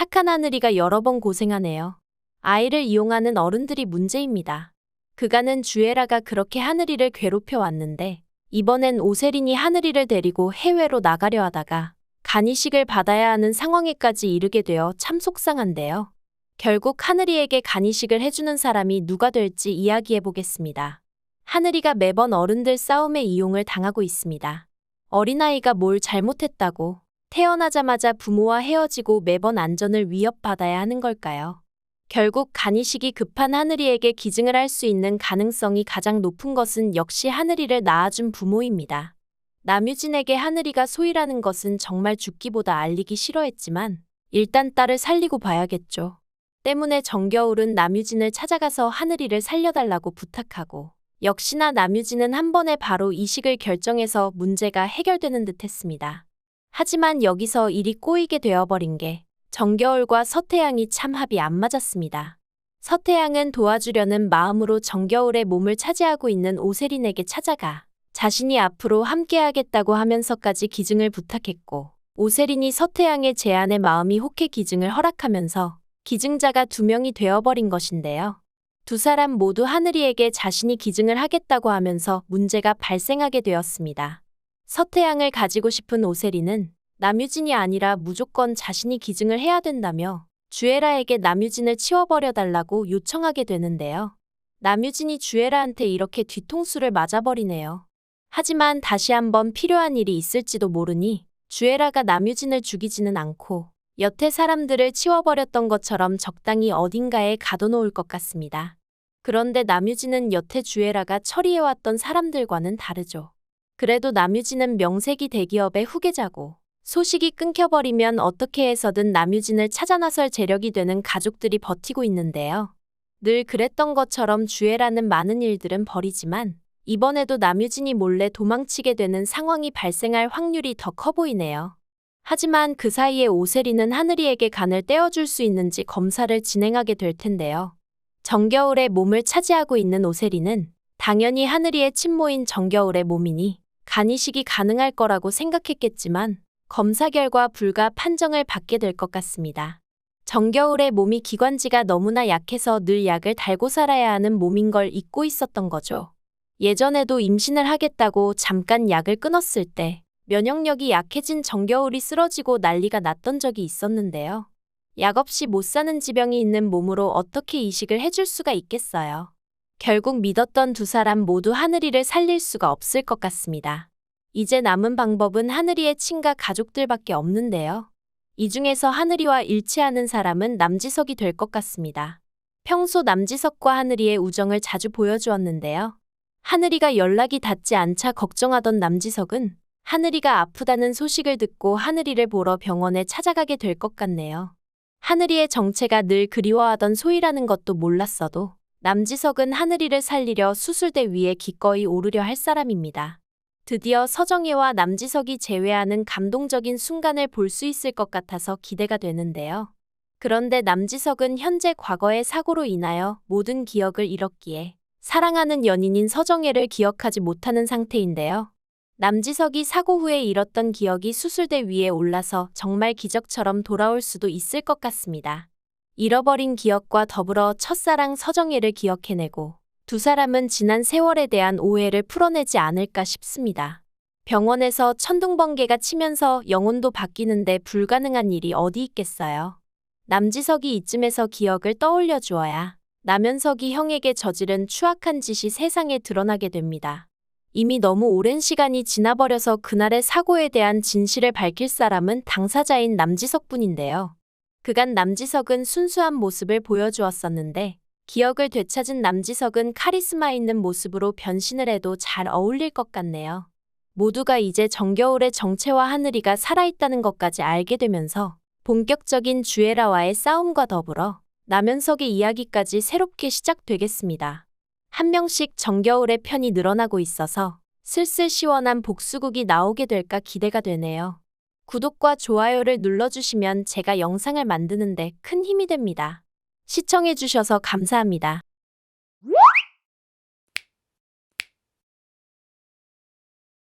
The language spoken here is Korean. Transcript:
착한 하늘이가 여러 번 고생하네요. 아이를 이용하는 어른들이 문제입니다. 그간은 주애라가 그렇게 하늘이를 괴롭혀 왔는데 이번엔 오세린이 하늘이를 데리고 해외로 나가려 하다가 간이식을 받아야 하는 상황에까지 이르게 되어 참 속상한데요. 결국 하늘이에게 간이식을 해주는 사람이 누가 될지 이야기해 보겠습니다. 하늘이가 매번 어른들 싸움에 이용을 당하고 있습니다. 어린아이가 뭘 잘못했다고 태어나자마자 부모와 헤어지고 매번 안전을 위협받아야 하는 걸까요? 결국 간이식이 급한 하늘이에게 기증을 할 수 있는 가능성이 가장 높은 것은 역시 하늘이를 낳아준 부모입니다. 남유진에게 하늘이가 소희라는 것은 정말 죽기보다 알리기 싫어했지만 일단 딸을 살리고 봐야겠죠. 때문에 정겨울은 남유진을 찾아가서 하늘이를 살려달라고 부탁하고 역시나 남유진은 한 번에 바로 이식을 결정해서 문제가 해결되는 듯 했습니다. 하지만 여기서 일이 꼬이게 되어버린 게 정겨울과 서태양이 참 합이 안 맞았습니다. 서태양은 도와주려는 마음으로 정겨울의 몸을 차지하고 있는 오세린에게 찾아가 자신이 앞으로 함께하겠다고 하면서까지 기증을 부탁했고 오세린이 서태양의 제안에 마음이 혹해 기증을 허락하면서 기증자가 2명이 되어버린 것인데요. 두 사람 모두 하늘이에게 자신이 기증을 하겠다고 하면서 문제가 발생하게 되었습니다. 서태양을 가지고 싶은 오세린은 남유진이 아니라 무조건 자신이 기증을 해야 된다며 주애라에게 남유진을 치워버려 달라고 요청하게 되는데요. 남유진이 주애라한테 이렇게 뒤통수를 맞아버리네요. 하지만 다시 한번 필요한 일이 있을지도 모르니 주애라가 남유진을 죽이지는 않고 여태 사람들을 치워버렸던 것처럼 적당히 어딘가에 가둬놓을 것 같습니다. 그런데 남유진은 여태 주애라가 처리해왔던 사람들과는 다르죠. 그래도 남유진은 명색이 대기업의 후계자고 소식이 끊겨버리면 어떻게 해서든 남유진을 찾아 나설 재력이 되는 가족들이 버티고 있는데요. 늘 그랬던 것처럼 주애라는 많은 일들은 벌이지만 이번에도 남유진이 몰래 도망치게 되는 상황이 발생할 확률이 더 커 보이네요. 하지만 그 사이에 오세린은 하늘이에게 간을 떼어줄 수 있는지 검사를 진행하게 될 텐데요. 정겨울의 몸을 차지하고 있는 오세린은 당연히 하늘이의 친모인 정겨울의 몸이니 간이식이 가능할 거라고 생각했겠지만 검사 결과 불가 판정을 받게 될 것 같습니다. 정겨울의 몸이 기관지가 너무나 약해서 늘 약을 달고 살아야 하는 몸인 걸 잊고 있었던 거죠. 예전에도 임신을 하겠다고 잠깐 약을 끊었을 때 면역력이 약해진 정겨울이 쓰러지고 난리가 났던 적이 있었는데요. 약 없이 못 사는 지병이 있는 몸으로 어떻게 이식을 해줄 수가 있겠어요. 결국 믿었던 두 사람 모두 하늘이를 살릴 수가 없을 것 같습니다. 이제 남은 방법은 하늘이의 친가 가족들밖에 없는데요. 이 중에서 하늘이와 일치하는 사람은 남지석이 될 것 같습니다. 평소 남지석과 하늘이의 우정을 자주 보여주었는데요. 하늘이가 연락이 닿지 않자 걱정하던 남지석은 하늘이가 아프다는 소식을 듣고 하늘이를 보러 병원에 찾아가게 될 것 같네요. 하늘이의 정체가 늘 그리워하던 소희라는 것도 몰랐어도 남지석은 하늘이를 살리려 수술대 위에 기꺼이 오르려 할 사람입니다. 드디어 서정혜와 남지석이 재회하는 감동적인 순간을 볼 수 있을 것 같아서 기대가 되는데요. 그런데 남지석은 현재 과거의 사고로 인하여 모든 기억을 잃었기에 사랑하는 연인인 서정혜를 기억하지 못하는 상태인데요. 남지석이 사고 후에 잃었던 기억이 수술대 위에 올라서 정말 기적처럼 돌아올 수도 있을 것 같습니다. 잃어버린 기억과 더불어 첫사랑 서정혜를 기억해내고 두 사람은 지난 세월에 대한 오해를 풀어내지 않을까 싶습니다. 병원에서 천둥번개가 치면서 영혼도 바뀌는데 불가능한 일이 어디 있겠어요. 남지석이 이쯤에서 기억을 떠올려 주어야 남현석이 형에게 저지른 추악한 짓이 세상에 드러나게 됩니다. 이미 너무 오랜 시간이 지나버려서 그날의 사고에 대한 진실을 밝힐 사람은 당사자인 남지석뿐인데요. 그간 남지석은 순수한 모습을 보여주었었는데 기억을 되찾은 남지석은 카리스마 있는 모습으로 변신을 해도 잘 어울릴 것 같네요. 모두가 이제 정겨울의 정체와 하늘이가 살아있다는 것까지 알게 되면서 본격적인 주애라와의 싸움과 더불어 남현석의 이야기까지 새롭게 시작되겠습니다. 한 명씩 정겨울의 편이 늘어나고 있어서 슬슬 시원한 복수극이 나오게 될까 기대가 되네요. 구독과 좋아요를 눌러주시면 제가 영상을 만드는데 큰 힘이 됩니다. 시청해주셔서 감사합니다.